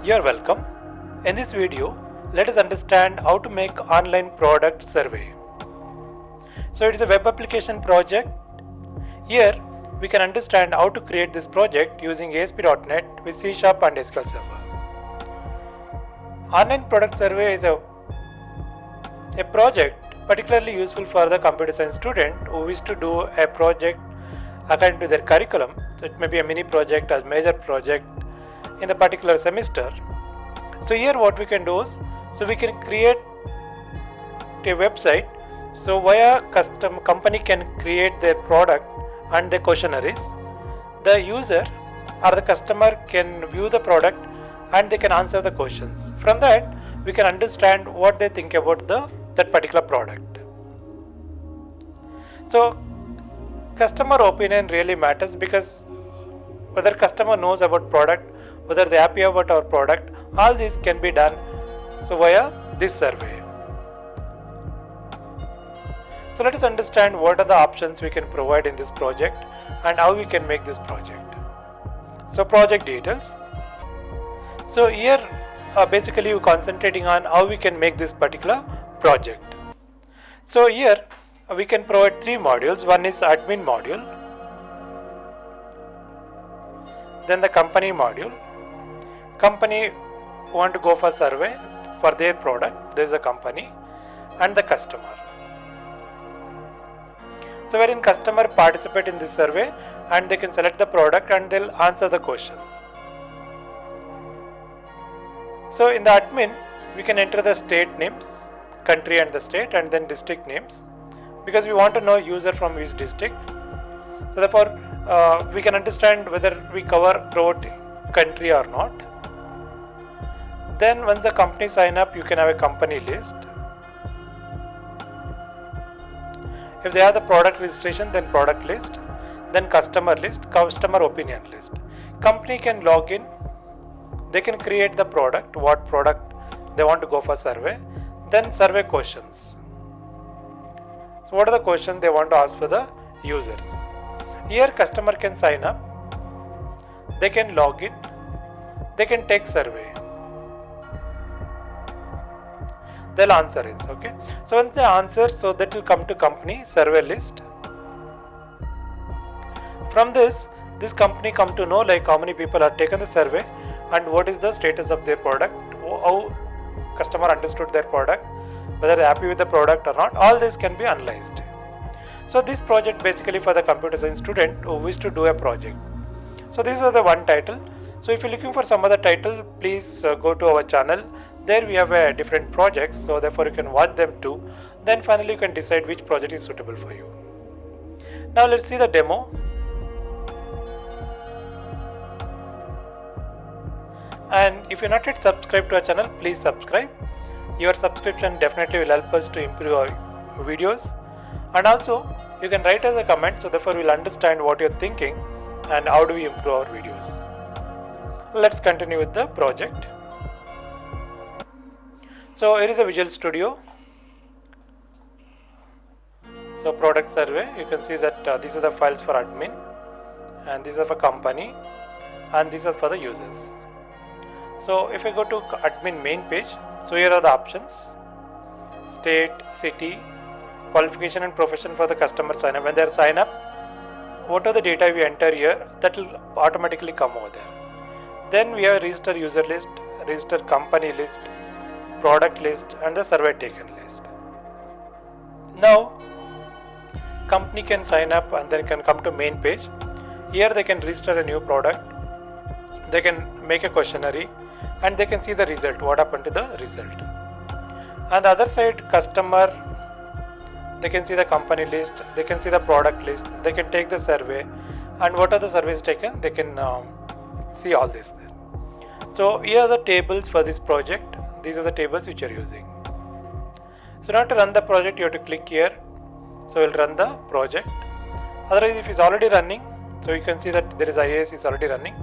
You're welcome. In this video, let us understand how to make online product survey. So it is a web application project. Here we can understand how to create this project using ASP.NET with C# and SQL Server. Online product survey is a project particularly useful for the computer science student who wish to do a project according to their curriculum. So it may be a mini project or major project in the particular semester. So here what we can do is, so we can create a website. So via custom company can create their product and the questionnaires. The user or the customer can view the product and they can answer the questions. From that we can understand what they think about that particular product. So customer opinion really matters, because whether customer knows about product, whether they are happy about our product, all this can be done via this survey. So let us understand what are the options we can provide in this project and how we can make this project. So project details. So here basically we are concentrating on how we can make this particular project. So here we can provide three modules. One is admin module, then the company module. Company want to go for survey for their product, there is a company, and the customer. So wherein customer participate in this survey and they can select the product and they'll answer the questions. So in the admin we can enter the state names, country and the state, and then district names, because we want to know user from which district. So therefore we can understand whether we cover throughout country or not. Then once the company sign up, you can have a company list. If they have the product registration, then product list, then customer list, customer opinion list. Company can log in, they can create the product, what product they want to go for survey, then survey questions. So what are the questions they want to ask for the users? Here customer can sign up, they can log in, they can take survey, they'll answer it. Okay, so once they answer, so that will come to company survey list. From this company come to know like how many people have taken the survey and what is the status of their product, how customer understood their product, whether they're happy with the product or not. All this can be analyzed. So this project basically for the computer science student who wish to do a project. So this is the one title. So if you're looking for some other title, please go to our channel. There we have different projects, so therefore you can watch them too. Then finally you can decide which project is suitable for you. Now let's see the demo. And if you're not yet subscribed to our channel, please subscribe. Your subscription definitely will help us to improve our videos. And also you can write us a comment, so therefore we'll understand what you're thinking and how do we improve our videos. Let's continue with the project. So here is a Visual Studio. So product survey, you can see that these are the files for admin, and these are for company, and these are for the users. So if I go to admin main page, so here are the options: state, city, qualification and profession for the customer sign up. When they sign up, what are the data we enter here, that will automatically come over there. Then we have register user list, register company list, product list, and the survey taken list. Now company can sign up and then can come to main page. Here they can register a new product, they can make a questionnaire, and they can see the result, what happened to the result. On the other side, customer, they can see the company list, they can see the product list, they can take the survey, and what are the surveys taken, they can see all this there. So here are the tables for this project. These are the tables which you are using. So now to run the project, you have to click here. So we'll run the project. Otherwise, if it's already running, so you can see that there is IIS is already running.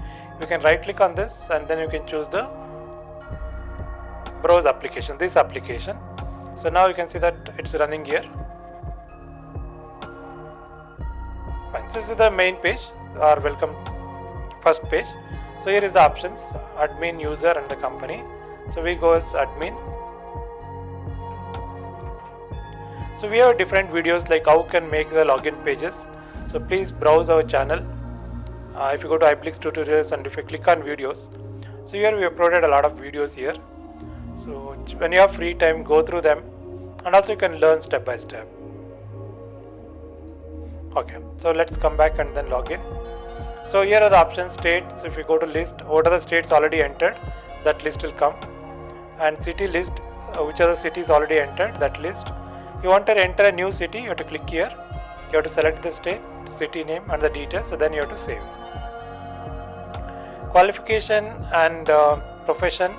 You can right click on this and then you can choose the browse application, this application. So now you can see that it's running here. Fine. So this is the main page or welcome first page. So here is the options: admin, user, and the company. So we go as admin. So we have different videos like how can make the login pages. So please browse our channel. If you go to iPlix tutorials and if you click on videos, so here we uploaded a lot of videos here. So when you have free time, go through them, and also you can learn step by step. Okay, so let's come back and then log in. So here are the option states. If you go to list, what are the states already entered, that list will come, and city list, which are the cities already entered, that list. You want to enter a new city, you have to click here. You have to select the state, city name, and the details, so then you have to save. Qualification and profession.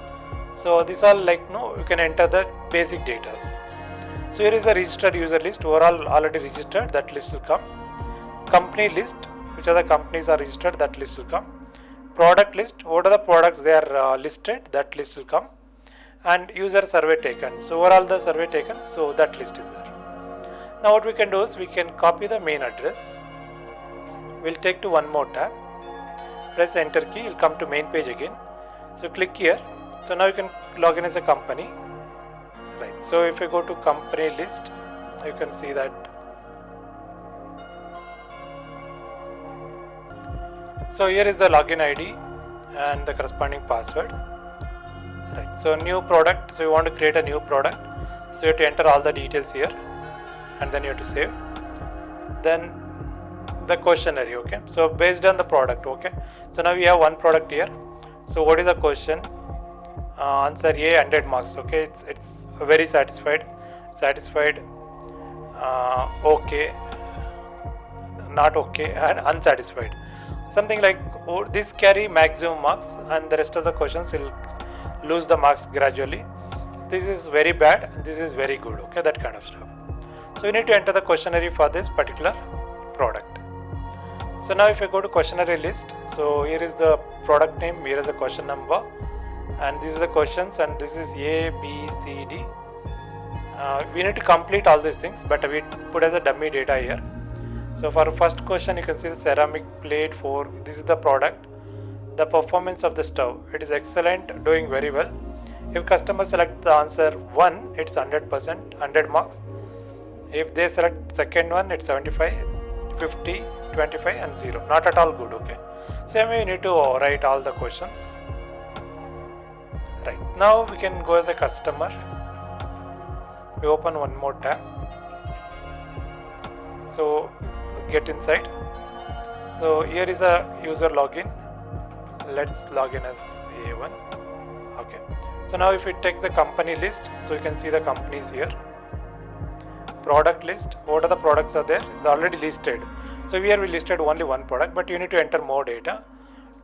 So these are like you can enter the basic data. So here is the registered user list. Overall already registered, that list will come. Company list, which are the companies are registered, that list will come. Product list, what are the products they are listed, that list will come. And user survey taken, so overall the survey taken, so that list is there. Now what we can do is we can copy the main address. We'll take to one more tab, press enter key, you'll come to main page again. So click here. So now you can log in as a company, right? So if you go to company list, you can see that. So here is the login ID and the corresponding password. Right. So new product, so you want to create a new product, so you have to enter all the details here, and then you have to save. Then the questionnaire, okay, so based on the product, okay, so now we have one product here. So what is the question? Answer A, 100 marks, okay, it's very satisfied, okay, not okay, and unsatisfied, something like this carry maximum marks, and the rest of the questions will lose the marks gradually. This is very bad, this is very good, okay, that kind of stuff. So you need to enter the questionnaire for this particular product. So now if I go to questionnaire list, so here is the product name, here is the question number, and these are the questions, and this is A, B, C, D. We need to complete all these things, but we put as a dummy data here. So for first question, you can see the ceramic plate for, this is the product. The performance of the stove, it is excellent, doing very well. If customer select the answer 1, it's 100%, 100 marks. If they select second one, it's 75, 50, 25 and 0. Not at all good, okay. Same way you need to write all the questions. Right, now we can go as a customer. We open one more tab. So get inside. So here is a user login. Let's log in as A1. Okay, so now if we take the company list, so you can see the companies here. Product list, what are the products are there? They're already listed. So here we listed only one product, but you need to enter more data.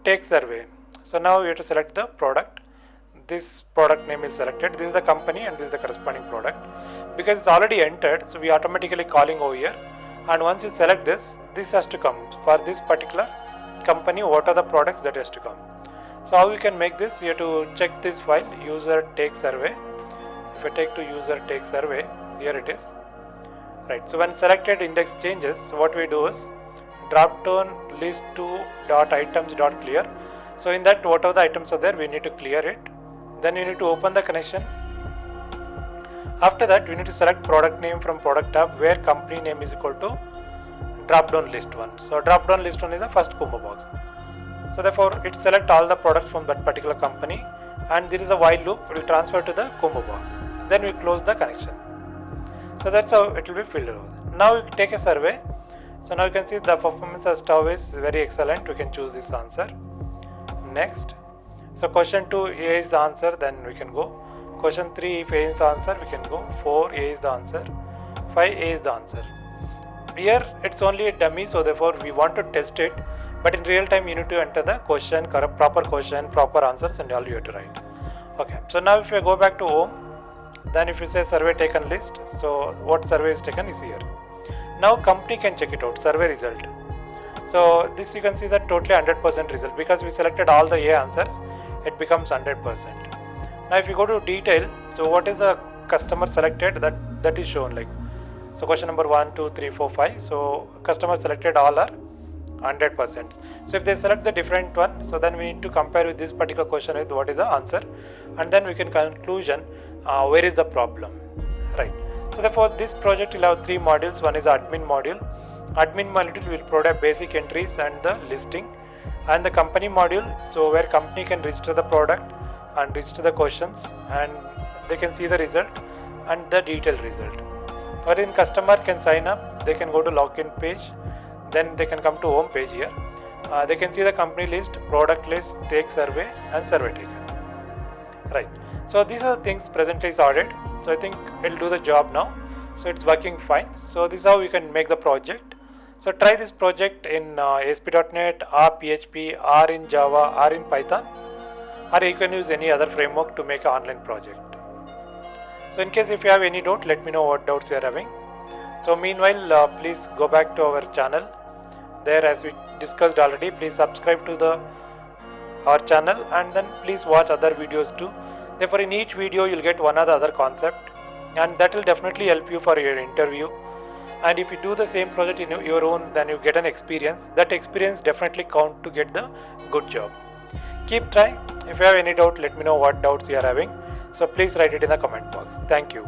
Take survey. So now you have to select the product. This product name is selected. This is the company and this is the corresponding product. Because it's already entered, so we automatically calling over here. And once you select this has to come. For this particular company, what are the products that has to come? So how we can make this? You have to check this file, user take survey. If I take to user take survey, here it is. Right. So when selected index changes, what we do is drop down list to dot items dot clear. So in that, whatever the items are there, we need to clear it. Then you need to open the connection. After that, we need to select product name from product tab, where company name is equal to drop down list 1. So drop down list 1 is the first combo box. So therefore it select all the products from that particular company, and there is a while loop, will transfer to the combo box. Then we close the connection. So that's how it will be filled over. Now we take a survey. So now you can see the performance of stove is very excellent. We can choose this answer. Next. So question 2, A is the answer, then we can go. Question 3, if A is the answer, we can go. 4, A is the answer. 5, A is the answer. Here it's only a dummy, so therefore we want to test it, but in real time you need to enter the question, proper answers, and all you have to write. Okay, so now if you go back to home, then if you say survey taken list, so what survey is taken is here. Now company can check it out, survey result. So this you can see that totally 100% result, because we selected all the A answers, it becomes 100%. Now if you go to detail, so what is the customer selected, that is shown, like, so question number 1, 2, 3, 4, 5. So customer selected all are 100%. So if they select the different one, so then we need to compare with this particular question with what is the answer, and then we can conclusion where is the problem, right? So therefore this project will have 3 modules. One is admin module. Admin module will provide basic entries and the listing, and the company module, so where company can register the product and register the questions, and they can see the result and the detailed result. Wherein customer can sign up, they can go to login page, then they can come to home page here. They can see the company list, product list, take survey and survey taken, right? So these are the things presently is ordered. So I think it'll do the job now. So it's working fine. So this is how you can make the project. So try this project in ASP.NET or PHP or in Java or in Python, or you can use any other framework to make an online project. So in case if you have any doubt, let me know what doubts you are having. So meanwhile, please go back to our channel. There, as we discussed already, please subscribe to our channel, and then please watch other videos too. Therefore in each video you'll get one or the other concept, and that will definitely help you for your interview. And if you do the same project in your own, then you get an experience. That experience definitely count to get the good job. Keep trying. If you have any doubt, let me know what doubts you are having. So please write it in the comment box. Thank you.